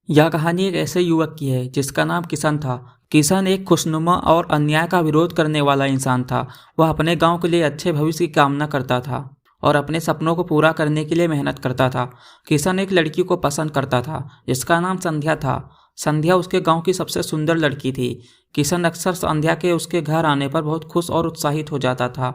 यह कहानी एक ऐसे युवक की है जिसका नाम किशन था। किशन एक खुशनुमा और अन्याय का विरोध करने वाला इंसान था। वह अपने गांव के लिए अच्छे भविष्य की कामना करता था और अपने सपनों को पूरा करने के लिए मेहनत करता था। किशन एक लड़की को पसंद करता था जिसका नाम संध्या था। संध्या उसके गांव की सबसे सुंदर लड़की थी। किशन अक्सर संध्या के उसके घर आने पर बहुत खुश और उत्साहित हो जाता था,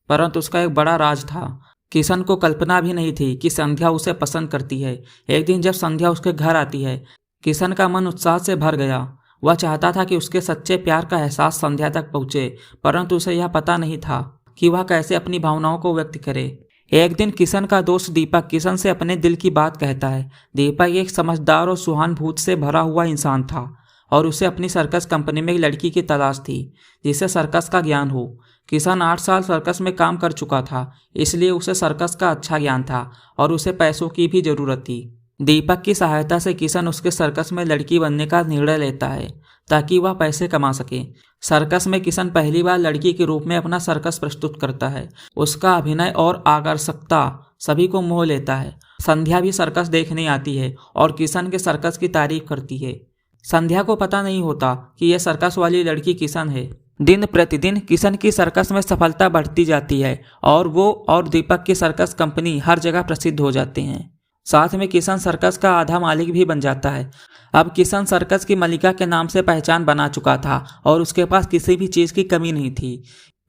परंतु उसका एक बड़ा राज था। किशन को कल्पना भी नहीं थी कि संध्या उसे पसंद करती है। एक दिन जब संध्या उसके घर आती है, किशन का मन उत्साह से भर गया। वह चाहता था कि उसके सच्चे प्यार का एहसास संध्या तक पहुंचे, परंतु उसे यह पता नहीं था कि वह कैसे अपनी भावनाओं को व्यक्त करे। एक दिन किशन का दोस्त दीपक किशन से अपने दिल की बात कहता है। दीपक एक समझदार और सहानुभूति से भरा हुआ इंसान था और उसे अपनी सर्कस कंपनी में एक लड़की की तलाश थी जिसे सर्कस का ज्ञान हो। किशन 8 साल सर्कस में काम कर चुका था, इसलिए उसे सर्कस का अच्छा ज्ञान था और उसे पैसों की भी जरूरत थी। दीपक की सहायता से किशन उसके सर्कस में लड़की बनने का निर्णय लेता है ताकि वह पैसे कमा सके। सर्कस में किशन पहली बार लड़की के रूप में अपना सर्कस प्रस्तुत करता है। उसका अभिनय और आकर्षकता सभी को मोह लेता है। संध्या भी सर्कस देखने आती है और किशन के सर्कस की तारीफ करती है। संध्या को पता नहीं होता कि यह सर्कस वाली लड़की किशन है। दिन प्रतिदिन किशन की सर्कस में सफलता बढ़ती जाती है और वो और दीपक की सर्कस कंपनी हर जगह प्रसिद्ध हो जाते हैं। साथ में किशन सर्कस का आधा मालिक भी बन जाता है। अब किशन सर्कस की मलिका के नाम से पहचान बना चुका था और उसके पास किसी भी चीज़ की कमी नहीं थी।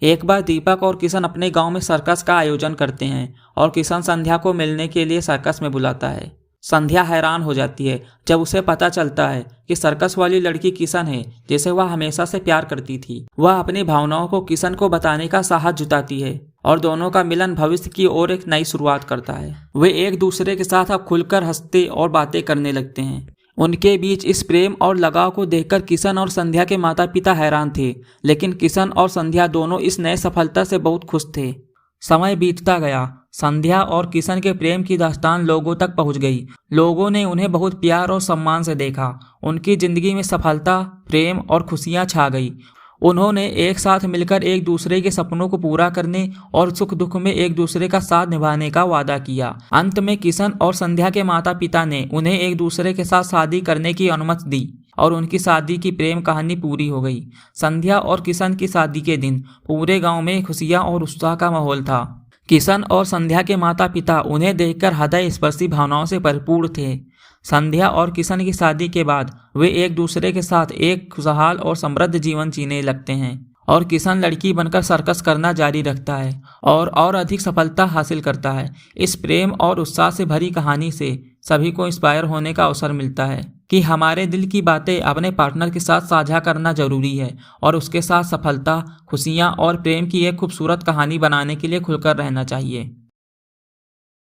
एक बार दीपक और किशन अपने गांव में सर्कस का आयोजन करते हैं और किशन संध्या को मिलने के लिए सर्कस में बुलाता है। संध्या हैरान हो जाती है जब उसे पता चलता है कि सर्कस वाली लड़की किशन है जिसे वह हमेशा से प्यार करती थी। वह अपनी भावनाओं को किशन को बताने का साहस जुटाती है और दोनों का मिलन भविष्य की ओर एक नई शुरुआत करता है। वे एक दूसरे के साथ अब खुलकर हंसते और बातें करने लगते हैं। उनके बीच इस प्रेम और लगाव को देखकर किशन और संध्या के माता पिता हैरान थे, लेकिन किशन और संध्या दोनों इस नए सफलता से बहुत खुश थे। समय बीतता गया। संध्या और किशन के प्रेम की दास्तान लोगों तक पहुंच गई। लोगों ने उन्हें बहुत प्यार और सम्मान से देखा। उनकी जिंदगी में सफलता, प्रेम और खुशियां छा गई। उन्होंने एक साथ मिलकर एक दूसरे के सपनों को पूरा करने और सुख दुख में एक दूसरे का साथ निभाने का वादा किया। अंत में किशन और संध्या के माता पिता ने उन्हें एक दूसरे के साथ शादी करने की अनुमति दी और उनकी शादी की प्रेम कहानी पूरी हो गई। संध्या और किशन की शादी के दिन पूरे गांव में खुशियां और उत्साह का माहौल था। किशन और संध्या के माता पिता उन्हें देखकर हृदय स्पर्शी भावनाओं से भरपूर थे। संध्या और किशन की शादी के बाद वे एक दूसरे के साथ एक खुशहाल और समृद्ध जीवन जीने लगते हैं और किशन लड़की बनकर सर्कस करना जारी रखता है और अधिक सफलता हासिल करता है। इस प्रेम और उत्साह से भरी कहानी से सभी को इंस्पायर होने का अवसर मिलता है कि हमारे दिल की बातें अपने पार्टनर के साथ साझा करना जरूरी है और उसके साथ सफलता, खुशियां और प्रेम की एक खूबसूरत कहानी बनाने के लिए खुलकर रहना चाहिए।